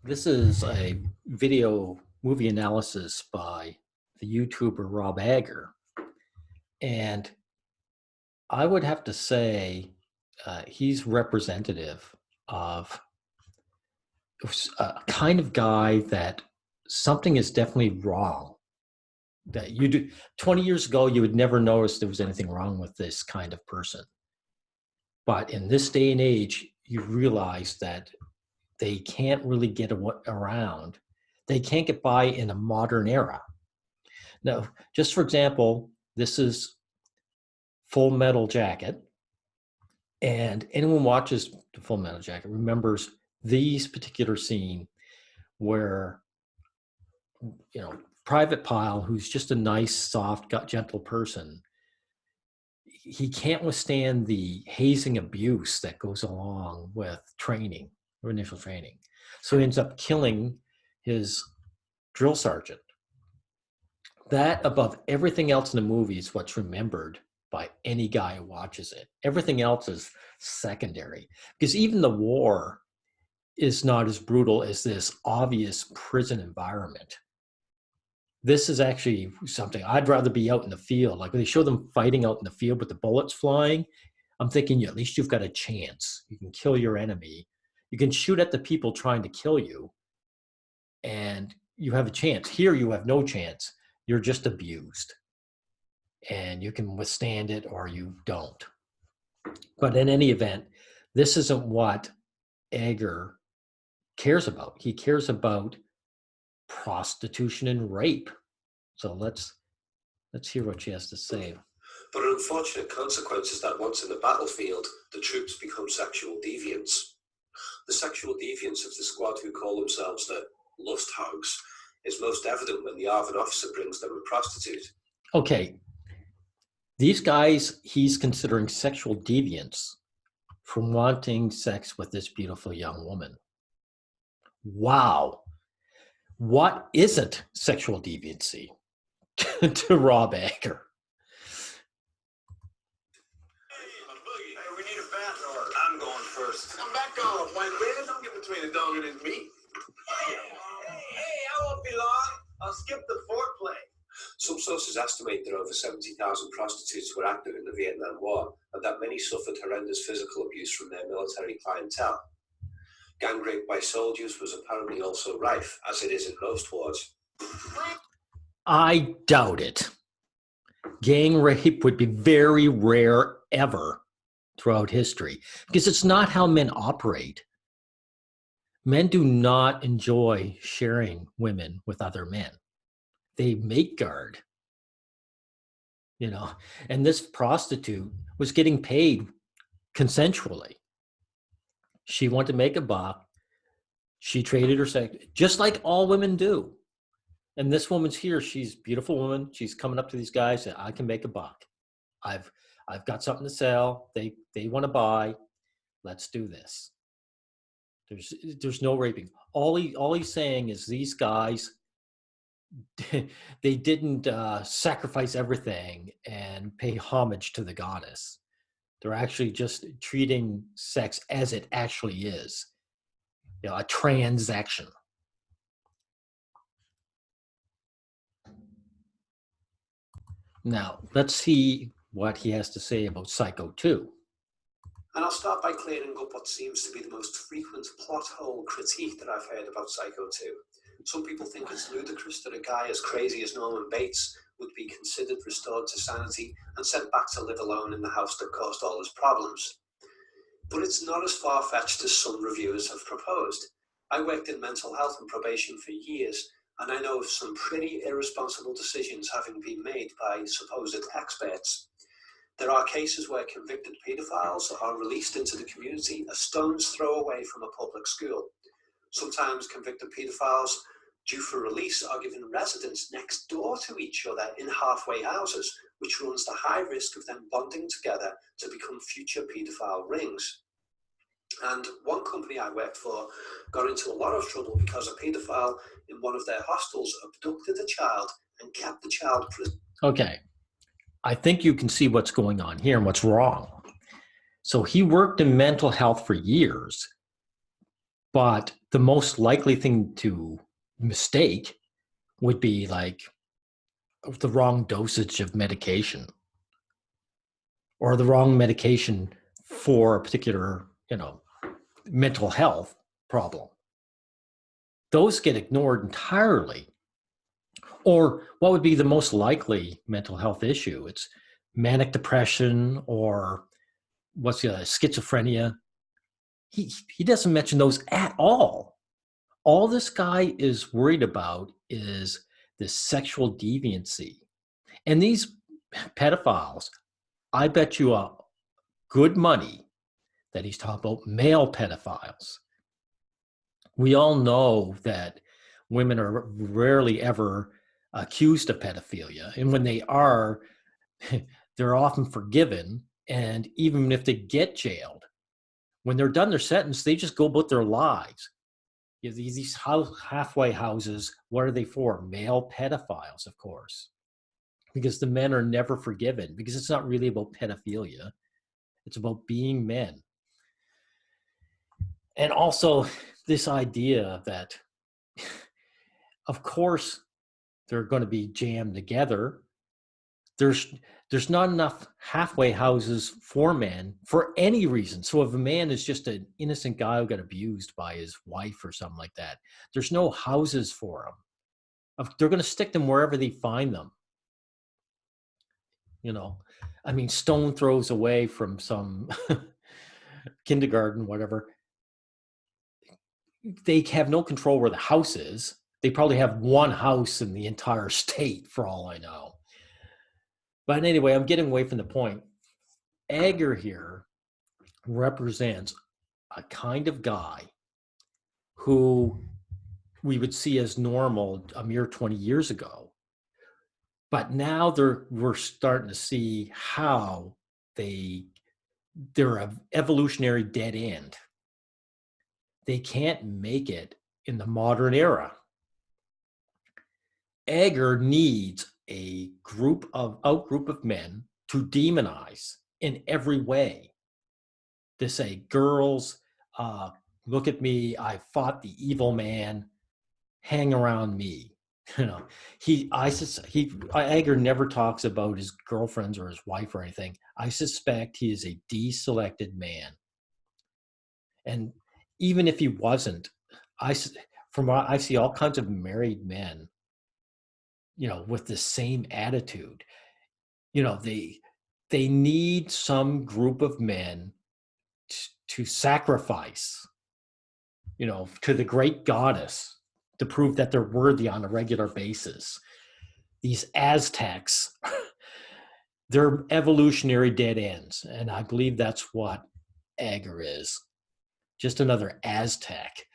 This is a video movie analysis by the YouTuber Rob Ager. And I would have to say he's representative of a kind of guy that something is definitely wrong. That you do 20 years ago, you would never notice there was anything wrong with this kind of person. But in this day and age, you realize that they can't really get around. They can't get by in a modern era. Now, just for example, this is Full Metal Jacket. And anyone watches the Full Metal Jacket remembers these particular scene where, Private Pile, who's just a nice, soft, gentle person, he can't withstand the hazing abuse that goes along with training or initial training. So he ends up killing his drill sergeant. That, above everything else in the movie, is what's remembered by any guy who watches it. Everything else is secondary, because even the war is not as brutal as this obvious prison environment. This is actually something I'd rather be out in the field. Like when they show them fighting out in the field with the bullets flying, I'm thinking, at least you've got a chance. You can kill your enemy. You can shoot at the people trying to kill you, and you have a chance. Here, you have no chance. You're just abused, and you can withstand it or you don't. But in any event, this isn't what Ager cares about. He cares about prostitution and rape. So let's hear what she has to say. But an unfortunate consequence is that once in the battlefield, the troops become sexual deviants. The sexual deviance of the squad, who call themselves the Lust Hogs, is most evident when the Arvin officer brings them a prostitute. Okay. These guys, he's considering sexual deviants from wanting sex with this beautiful young woman. Wow. What isn't sexual deviancy to Rob Ager? Hey, we need a bathroom. I'm going first. I'm back off, white lady. Don't get between the dog and his meat. Hey, I won't be long. I'll skip the foreplay. Some sources estimate that over 70,000 prostitutes were active in the Vietnam War, and that many suffered horrendous physical abuse from their military clientele. Gang rape by soldiers was apparently also rife, as it is in most wars. I doubt it. Gang rape would be very rare ever throughout history, because it's not how men operate. Men do not enjoy sharing women with other men. They make guard, and this prostitute was getting paid consensually. She wanted to make a buck. She traded her sex, just like all women do. And this woman's here. She's a beautiful woman. She's coming up to these guys and I can make a buck. I've got something to sell. They want to buy. Let's do this. There's no raping. All he's saying is these guys, they didn't sacrifice everything and pay homage to the goddess. They're actually just treating sex as it actually is, a transaction. Now, let's see what he has to say about Psycho 2. And I'll start by clearing up what seems to be the most frequent plot hole critique that I've heard about Psycho 2. Some people think it's ludicrous that a guy as crazy as Norman Bates would be considered restored to sanity and sent back to live alone in the house that caused all his problems. But it's not as far-fetched as some reviewers have proposed. I worked in mental health and probation for years, and I know of some pretty irresponsible decisions having been made by supposed experts. There are cases where convicted pedophiles are released into the community a stone's throw away from a public school. Sometimes convicted pedophiles due for release are given residence next door to each other in halfway houses, which runs the high risk of them bonding together to become future pedophile rings. And one company I worked for got into a lot of trouble because a pedophile in one of their hostels abducted a child and kept the child prisoned. Okay. I think you can see what's going on here and what's wrong. So he worked in mental health for years, But the most likely thing to mistake would be like the wrong dosage of medication, or the wrong medication for a particular, mental health problem. Those get ignored entirely. Or what would be the most likely mental health issue? It's manic depression, or what's the other, schizophrenia. He doesn't mention those at all. All this guy is worried about is this sexual deviancy. And these pedophiles, I bet you good money that he's talking about male pedophiles. We all know that women are rarely ever accused of pedophilia. And when they are, they're often forgiven. And even if they get jailed, when they're done their sentence, they just go about their lives. These halfway houses, what are they for? Male pedophiles, of course. Because the men are never forgiven, because it's not really about pedophilia. It's about being men. And also this idea that, of course, they're going to be jammed together. There's not enough halfway houses for men for any reason. So if a man is just an innocent guy who got abused by his wife or something like that, there's no houses for him. They're going to stick them wherever they find them. I mean, stone throws away from some kindergarten, whatever. They have no control where the house is. They probably have one house in the entire state, for all I know. But anyway, I'm getting away from the point. Ager here represents a kind of guy who we would see as normal a mere 20 years ago. But now we're starting to see how they're an evolutionary dead end. They can't make it in the modern era. Ager needs a outgroup of men to demonize in every way. To say, girls, look at me, I fought the evil man, hang around me. Ager never talks about his girlfriends or his wife or anything. I suspect he is a deselected man. And even if he wasn't, I see all kinds of married men, with the same attitude. They need some group of men to sacrifice, to the great goddess, to prove that they're worthy on a regular basis. These Aztecs, they're evolutionary dead ends. And I believe that's what Ager is. Just another Aztec.